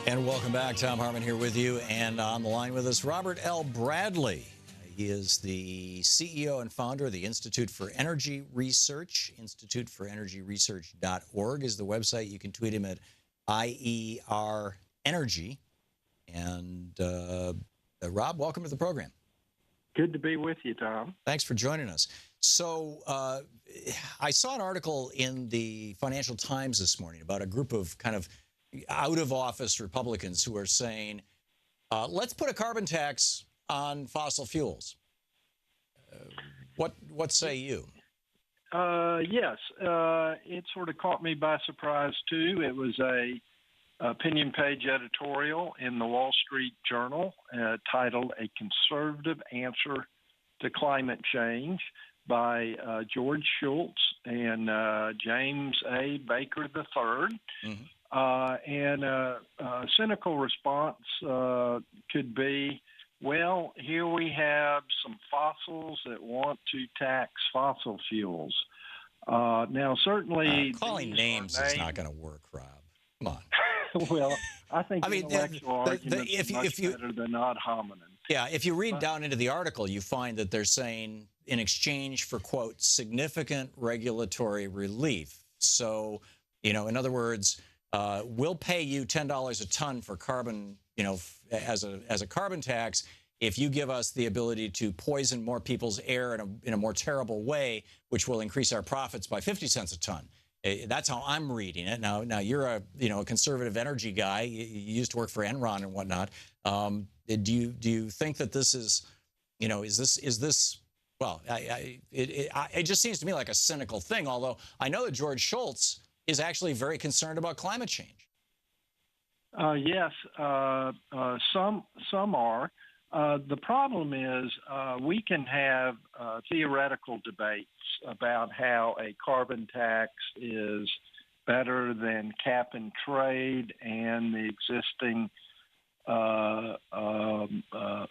And welcome back. Thom Hartmann here with you. And on the line with us, Robert L. Bradley. He is the CEO and founder of the Institute for Energy Research. InstituteForEnergyResearch.org is the website. You can tweet him at IER Energy. And Rob, welcome to the program. Good to be with you, Tom. Thanks for joining us. So I saw an article in the Financial Times this morning about a group of kind of out-of-office Republicans who are saying, let's put a carbon tax on fossil fuels. What say you? Yes, it sort of caught me by surprise, too. It was a opinion page editorial in the Wall Street Journal titled A Conservative Answer to Climate Change by George Shultz and James A. Baker III. Mm-hmm. And a cynical response could be, well, here we have some fossils that want to tax fossil fuels. Now, certainly... calling names is not going to work, Rob. Come on. Well, I think intellectual argument is much better than ad hominem. Yeah, if you read down into the article, you find that they're saying in exchange for, quote, significant regulatory relief. So, in other words... we'll pay you $10 a ton for carbon, as a carbon tax, if you give us the ability to poison more people's air in a more terrible way, which will increase our profits by 50 cents a ton. That's how I'm reading it. Now you're a conservative energy guy. You used to work for Enron and whatnot. Do you think that this is, is this? Well, it just seems to me like a cynical thing. Although I know that George Shultz is actually very concerned about climate change. Yes, some are. The problem is we can have theoretical debates about how a carbon tax is better than cap and trade and the existing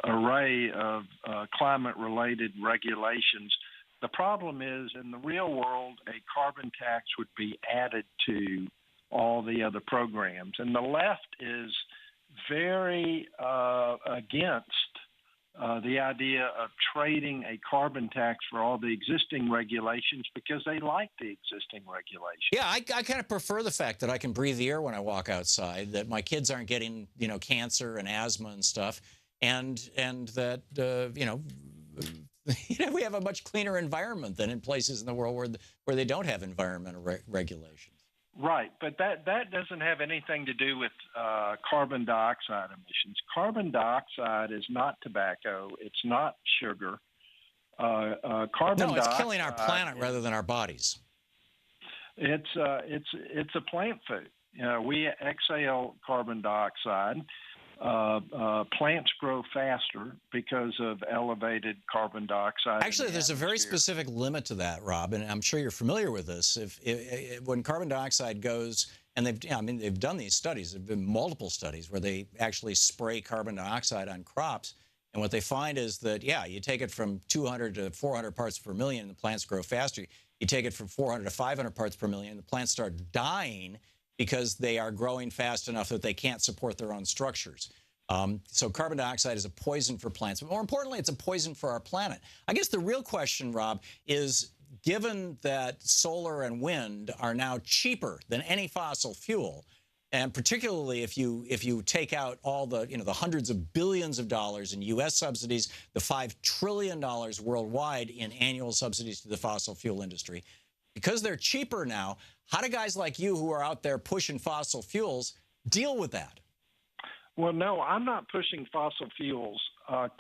array of climate-related regulations. The problem is, in the real world, a carbon tax would be added to all the other programs. And the left is very against the idea of trading a carbon tax for all the existing regulations because they like the existing regulations. Yeah, I kind of prefer the fact that I can breathe the air when I walk outside, that my kids aren't getting, cancer and asthma and stuff, and that, we have a much cleaner environment than in places in the world where they don't have environmental regulations. Right, but that doesn't have anything to do with carbon dioxide emissions. Carbon dioxide is not tobacco. It's not sugar. It's killing our planet rather than our bodies. It's a plant food. We exhale carbon dioxide. Plants grow faster because of elevated carbon dioxide. Actually, there's a very specific limit to that, Rob, and I'm sure you're familiar with this. When carbon dioxide goes, and they've done these studies, there have been multiple studies where they actually spray carbon dioxide on crops, and what they find is that, you take it from 200 to 400 parts per million, and the plants grow faster. You take it from 400 to 500 parts per million, and the plants start dying because they are growing fast enough that they can't support their own structures. So carbon dioxide is a poison for plants, but more importantly, it's a poison for our planet. I guess the real question, Rob, is given that solar and wind are now cheaper than any fossil fuel, and particularly if you take out all the the hundreds of billions of dollars in U.S. subsidies, the $5 trillion worldwide in annual subsidies to the fossil fuel industry, because they're cheaper now, how do guys like you who are out there pushing fossil fuels deal with that? Well, no, I'm not pushing fossil fuels.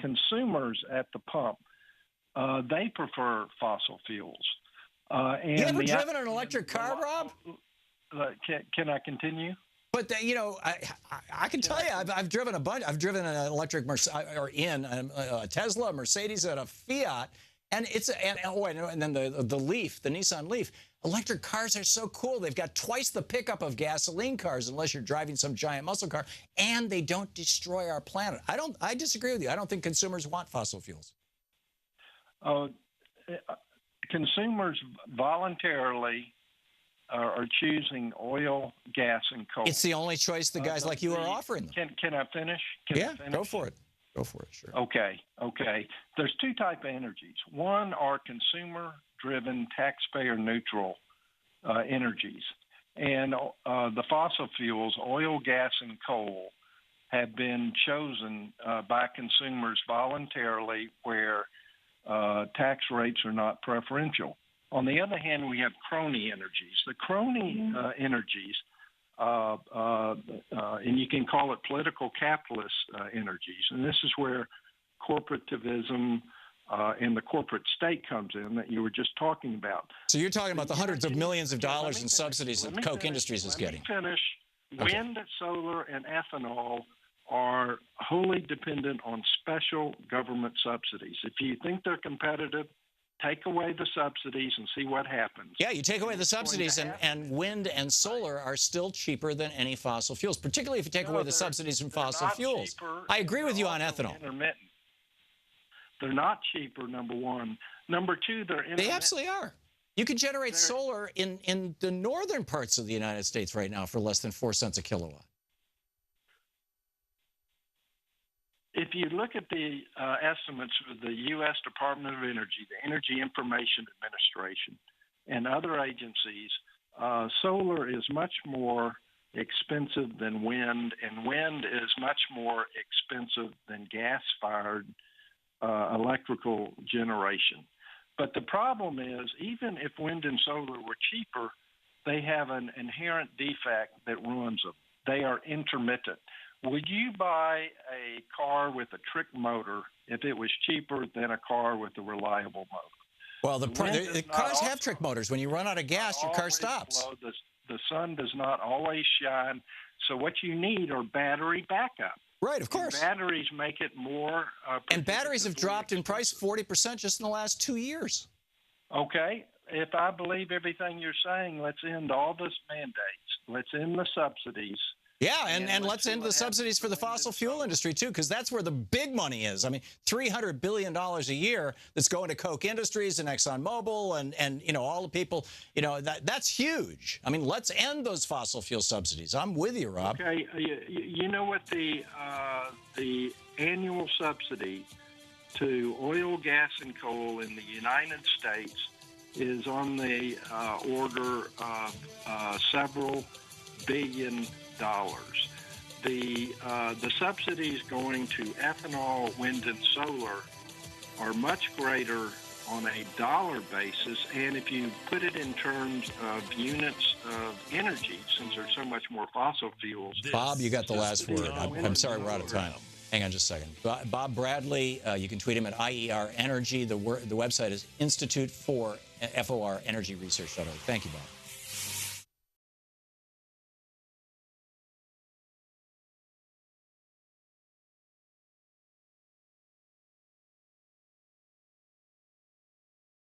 Consumers at the pump, they prefer fossil fuels. And you ever driven an electric car, Rob? Can I continue? But I can tell you, I've driven a bunch. I've driven an electric a Tesla, a Mercedes, and a Fiat. And then the Leaf, the Nissan Leaf. Electric cars are so cool. They've got twice the pickup of gasoline cars, unless you're driving some giant muscle car, and they don't destroy our planet. I disagree with you. I don't think consumers want fossil fuels. Consumers voluntarily are choosing oil, gas, and coal. It's the only choice the guys like you are offering them. Can I finish? Yeah, go for it. Go for it, sure. Okay. There's two types of energies. One are consumer-driven, taxpayer-neutral energies. And the fossil fuels, oil, gas, and coal, have been chosen by consumers voluntarily where tax rates are not preferential. On the other hand, we have crony energies. The crony energies, and you can call it political capitalist energies, and this is where corporativism and the corporate state comes in that you were just talking about. So you're talking about the hundreds of millions of dollars in subsidies that Koch Industries is getting. Let me finish. Okay. Wind, solar, and ethanol are wholly dependent on special government subsidies. If you think they're competitive, take away the subsidies and see what happens. Yeah, you take away the subsidies, and wind and solar are still cheaper than any fossil fuels, particularly if you take away the subsidies from fossil fuels. I agree with you on ethanol. Intermittent. They're not cheaper, number one. Number two, they're intermittent. They absolutely are. You can generate solar in the northern parts of the United States right now for less than 4 cents a kilowatt. If you look at the estimates of the U.S. Department of Energy, the Energy Information Administration, and other agencies, solar is much more expensive than wind, and wind is much more expensive than gas-fired electrical generation. But the problem is, even if wind and solar were cheaper, they have an inherent defect that ruins them. They are intermittent. Would you buy a car with a trick motor if it was cheaper than a car with a reliable motor? Well, the cars have trick motors. When you run out of gas, your car stops. The sun does not always shine. So what you need are battery backup. Right, of course. And batteries make it more. And batteries have dropped in price 40% just in the last 2 years. Okay. If I believe everything you're saying, let's end all those mandates. Let's end the subsidies. Yeah, and let's end the subsidies for the fossil fuel industry, too, because that's where the big money is. I mean, $300 billion a year that's going to Koch Industries and ExxonMobil and you know, all the people, you know, that's huge. I mean, let's end those fossil fuel subsidies. I'm with you, Rob. Okay, you know what the annual subsidy to oil, gas, and coal in the United States is on the order of several $billion. The subsidies going to ethanol, wind, and solar are much greater on a dollar basis, and if you put it in terms of units of energy, since there's so much more fossil fuels. Bob, you got the last word. I'm sorry, we're out of time. Hang on just a second. Bob Bradley, you can tweet him at IER Energy. The website is Institute for FOR Energy Research.org. Thank you, Bob.